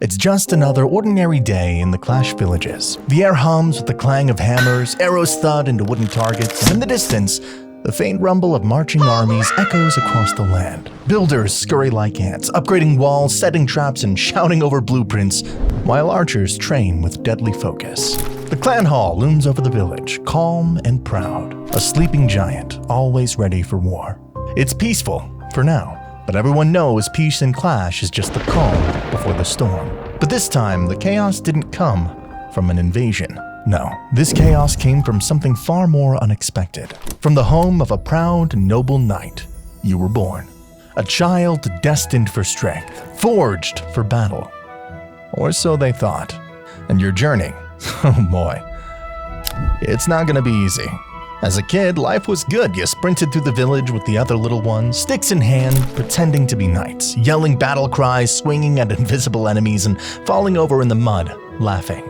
It's just another ordinary day in the Clash villages. The air hums with the clang of hammers, arrows thud into wooden targets, and in the distance, the faint rumble of marching armies echoes across the land. Builders scurry like ants, upgrading walls, setting traps, and shouting over blueprints, while archers train with deadly focus. The clan hall looms over the village, calm and proud, a sleeping giant, always ready for war. It's peaceful, for now, but everyone knows peace in Clash is just the calm before the storm. But this time, the chaos didn't come from an invasion. No, this chaos came from something far more unexpected. From the home of a proud, noble knight, you were born. A child destined for strength, forged for battle. Or so they thought. And your journey, oh boy, it's not gonna be easy. As a kid, life was good. You sprinted through the village with the other little ones, sticks in hand, pretending to be knights, yelling battle cries, swinging at invisible enemies, and falling over in the mud, laughing.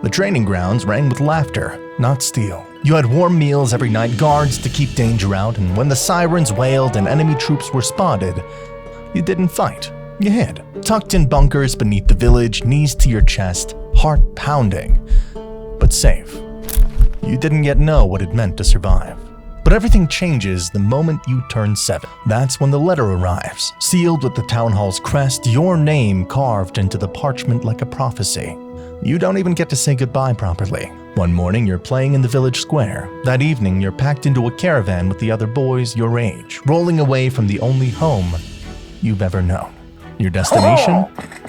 The training grounds rang with laughter, not steel. You had warm meals every night, guards to keep danger out, and when the sirens wailed and enemy troops were spotted, you didn't fight. You hid, tucked in bunkers beneath the village, knees to your chest, heart pounding, but safe. You didn't yet know what it meant to survive. But everything changes the moment you turn 7. That's when the letter arrives, sealed with the town hall's crest, your name carved into the parchment like a prophecy. You don't even get to say goodbye properly. One morning, you're playing in the village square. That evening, you're packed into a caravan with the other boys your age, rolling away from the only home you've ever known. Your destination?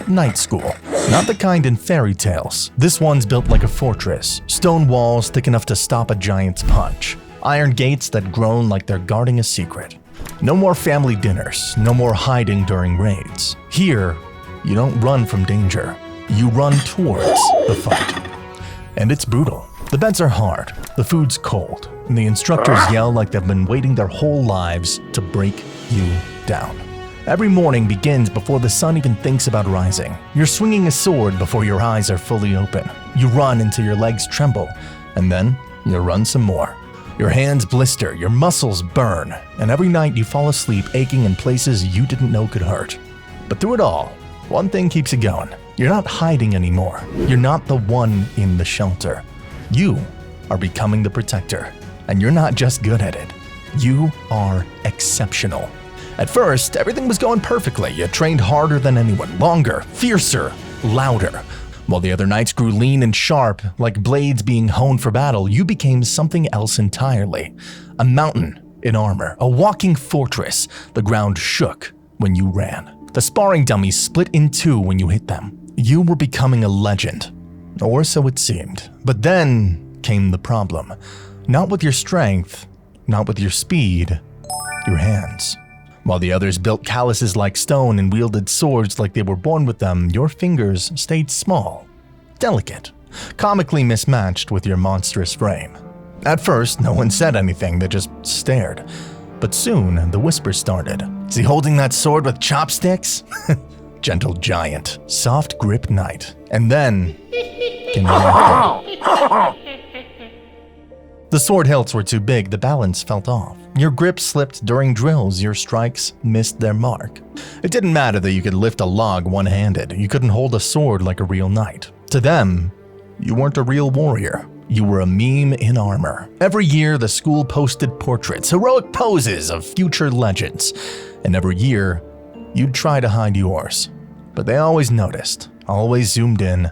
Night school. Not the kind in fairy tales. This one's built like a fortress. Stone walls thick enough to stop a giant's punch. Iron gates that groan like they're guarding a secret. No more family dinners. No more hiding during raids. Here, you don't run from danger. You run towards the fight. And it's brutal. The beds are hard, the food's cold, and the instructors yell like they've been waiting their whole lives to break you down. Every morning begins before the sun even thinks about rising. You're swinging a sword before your eyes are fully open. You run until your legs tremble, and then you run some more. Your hands blister, your muscles burn, and every night you fall asleep aching in places you didn't know could hurt. But through it all, one thing keeps you going. You're not hiding anymore. You're not the one in the shelter. You are becoming the protector. And you're not just good at it. You are exceptional. At first, everything was going perfectly. You trained harder than anyone, longer, fiercer, louder. While the other knights grew lean and sharp, like blades being honed for battle, you became something else entirely. A mountain in armor, a walking fortress. The ground shook when you ran. The sparring dummies split in two when you hit them. You were becoming a legend, or so it seemed. But then came the problem. Not with your strength, not with your speed, your hands. While the others built calluses like stone and wielded swords like they were born with them, your fingers stayed small, delicate, comically mismatched with your monstrous frame. At first, no one said anything, they just stared. But soon, the whispers started. Is he holding that sword with chopsticks? Gentle giant, soft grip knight. And then came the laughter. The sword hilts were too big, the balance felt off. Your grip slipped during drills, your strikes missed their mark. It didn't matter that you could lift a log one-handed, you couldn't hold a sword like a real knight. To them, you weren't a real warrior. You were a meme in armor. Every year, the school posted portraits, heroic poses of future legends. And every year, you'd try to hide yours. But they always noticed, always zoomed in,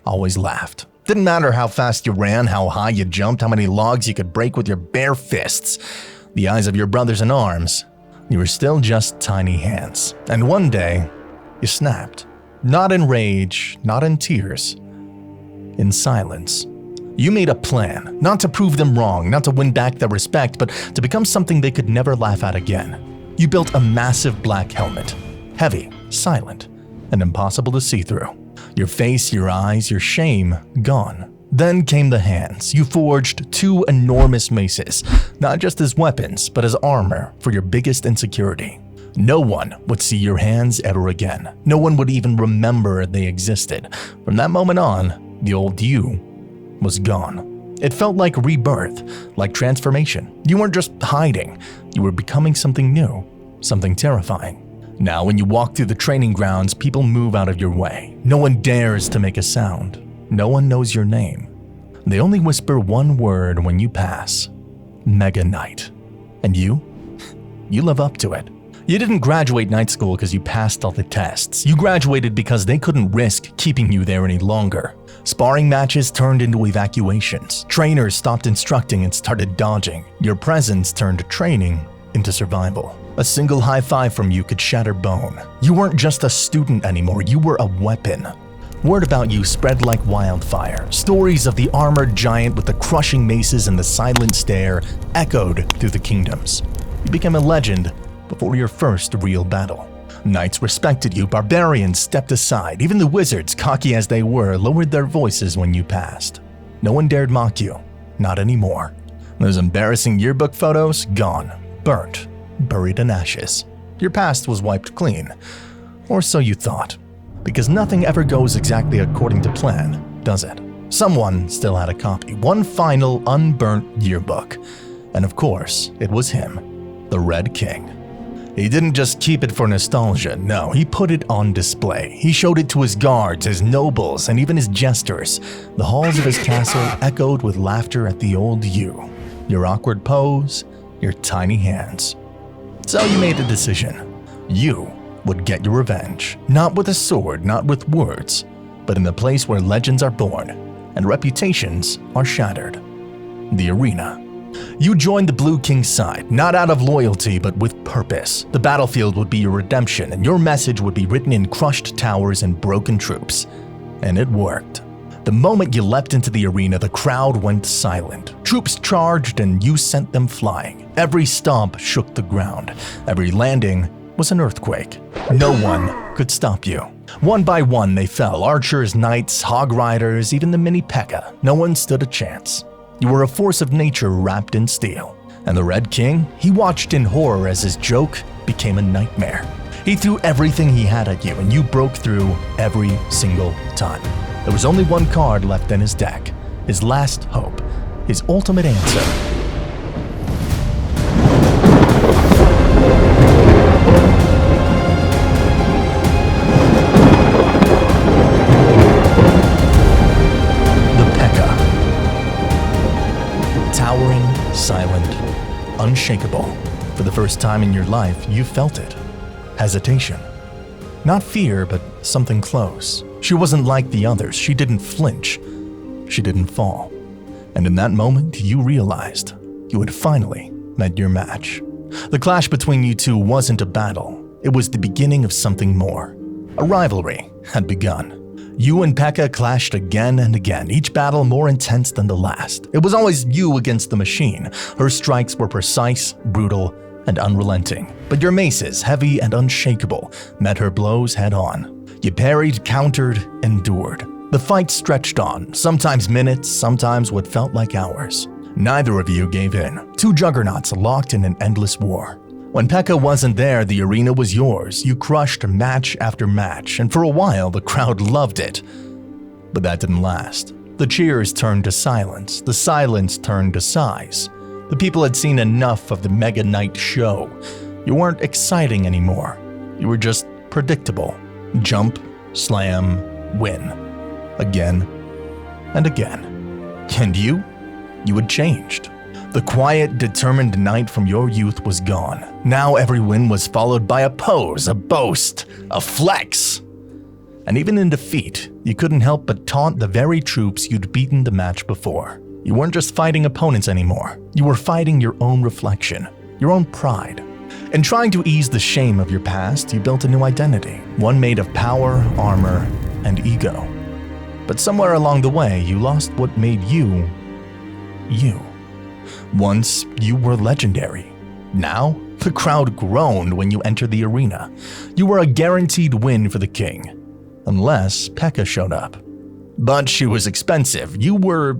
always laughed. Didn't matter how fast you ran, how high you jumped, how many logs you could break with your bare fists. The eyes of your brothers in arms, you were still just tiny hands. And one day, you snapped. Not in rage, not in tears, in silence. You made a plan, not to prove them wrong, not to win back their respect, but to become something they could never laugh at again. You built a massive black helmet, heavy, silent, and impossible to see through. Your face, your eyes, your shame, gone. Then came the hands. You forged 2 enormous maces, not just as weapons, but as armor for your biggest insecurity. No one would see your hands ever again. No one would even remember they existed. From that moment on, the old you was gone. It felt like rebirth, like transformation. You weren't just hiding, you were becoming something new, something terrifying. Now, when you walk through the training grounds, people move out of your way. No one dares to make a sound. No one knows your name. They only whisper one word when you pass: Mega Knight. And you live up to it. You didn't graduate night school because you passed all the tests. You graduated because they couldn't risk keeping you there any longer. Sparring matches turned into evacuations. Trainers stopped instructing and started dodging. Your presence turned training into survival. A single high five from you could shatter bone. You weren't just a student anymore, you were a weapon. Word about you spread like wildfire. Stories of the armored giant with the crushing maces and the silent stare echoed through the kingdoms. You became a legend before your first real battle. Knights respected you, barbarians stepped aside. Even the wizards, cocky as they were, lowered their voices when you passed. No one dared mock you, not anymore. Those embarrassing yearbook photos, gone, burnt, buried in ashes. Your past was wiped clean, or so you thought. Because nothing ever goes exactly according to plan, does it? Someone still had a copy, one final unburnt yearbook. And of course, it was him, the Red King. He didn't just keep it for nostalgia, no, he put it on display. He showed it to his guards, his nobles, and even his jesters. The halls of his castle echoed with laughter at the old you, your awkward pose, your tiny hands. So you made a decision. You would get your revenge, not with a sword, not with words, but in the place where legends are born and reputations are shattered, the arena. You joined the Blue King's side, not out of loyalty, but with purpose. The battlefield would be your redemption, and your message would be written in crushed towers and broken troops. And it worked. The moment you leapt into the arena, the crowd went silent. Troops charged, and you sent them flying. Every stomp shook the ground. Every landing was an earthquake. No one could stop you. One by one they fell, archers, knights, hog riders, even the mini pekka. No one stood a chance. You were a force of nature wrapped in steel. And the Red King, he watched in horror as his joke became a nightmare. He threw everything he had at you, and you broke through every single time. There was only one card left in his deck, his last hope, his ultimate answer. Towering, silent, unshakable. For the first time in your life, you felt it. Hesitation. Not fear, but something close. She wasn't like the others. She didn't flinch. She didn't fall. And in that moment, you realized you had finally met your match. The clash between you two wasn't a battle. It was the beginning of something more. A rivalry had begun. You and Pekka clashed again and again, each battle more intense than the last. It was always you against the machine. Her strikes were precise, brutal, and unrelenting. But your maces, heavy and unshakable, met her blows head-on. You parried, countered, endured. The fight stretched on, sometimes minutes, sometimes what felt like hours. Neither of you gave in. Two juggernauts locked in an endless war. When Pekka wasn't there, the arena was yours. You crushed match after match, and for a while the crowd loved it. But that didn't last. The cheers turned to silence. The silence turned to sighs. The people had seen enough of the Mega Knight show. You weren't exciting anymore. You were just predictable. Jump, slam, win. Again and again. And you had changed. The quiet, determined knight from your youth was gone. Now every win was followed by a pose, a boast, a flex. And even in defeat, you couldn't help but taunt the very troops you'd beaten the match before. You weren't just fighting opponents anymore. You were fighting your own reflection, your own pride. In trying to ease the shame of your past, you built a new identity, one made of power, armor, and ego. But somewhere along the way, you lost what made you, you. Once, you were legendary. Now, the crowd groaned when you entered the arena. You were a guaranteed win for the king, unless Pekka showed up. But she was expensive. You were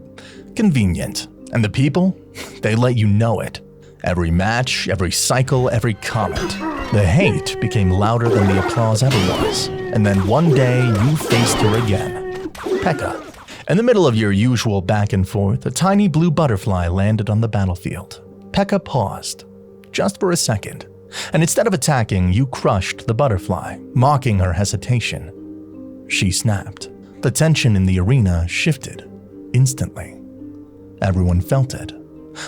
convenient. And the people, they let you know it. Every match, every cycle, every comment. The hate became louder than the applause ever was. And then one day, you faced her again. Pekka. In the middle of your usual back and forth, a tiny blue butterfly landed on the battlefield. Pekka paused, just for a second. And instead of attacking, you crushed the butterfly, mocking her hesitation. She snapped. The tension in the arena shifted instantly. Everyone felt it.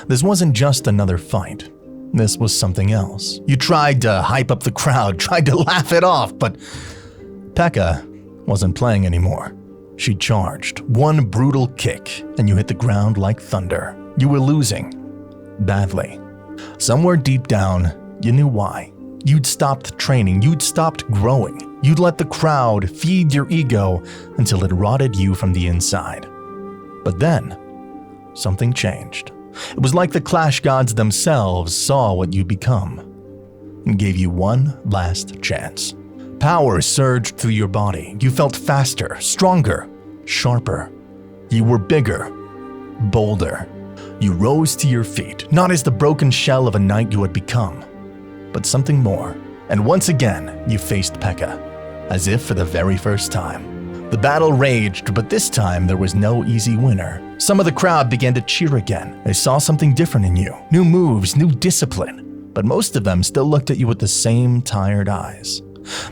This wasn't just another fight. This was something else. You tried to hype up the crowd, tried to laugh it off, but Pekka wasn't playing anymore. She charged. One brutal kick, and you hit the ground like thunder. You were losing. Badly. Somewhere deep down, you knew why. You'd stopped training. You'd stopped growing. You'd let the crowd feed your ego until it rotted you from the inside. But then, something changed. It was like the Clash gods themselves saw what you'd become and gave you one last chance. Power surged through your body. You felt faster, stronger, sharper. You were bigger, bolder. You rose to your feet, not as the broken shell of a knight you had become, but something more. And once again, you faced Pekka, as if for the very first time. The battle raged, but this time there was no easy winner. Some of the crowd began to cheer again. They saw something different in you, new moves, new discipline. But most of them still looked at you with the same tired eyes.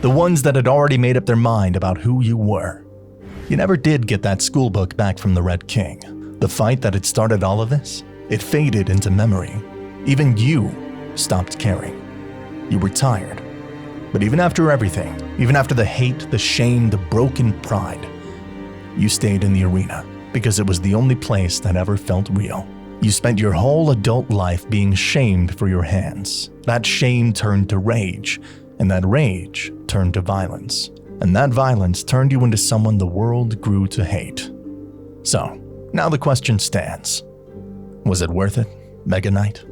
The ones that had already made up their mind about who you were. You never did get that schoolbook back from the Red King. The fight that had started all of this, it faded into memory. Even you stopped caring. You were tired. But even after everything, even after the hate, the shame, the broken pride, you stayed in the arena because it was the only place that ever felt real. You spent your whole adult life being shamed for your hands. That shame turned to rage, and that rage turned to violence. And that violence turned you into someone the world grew to hate. So, now the question stands. Was it worth it, Mega Knight?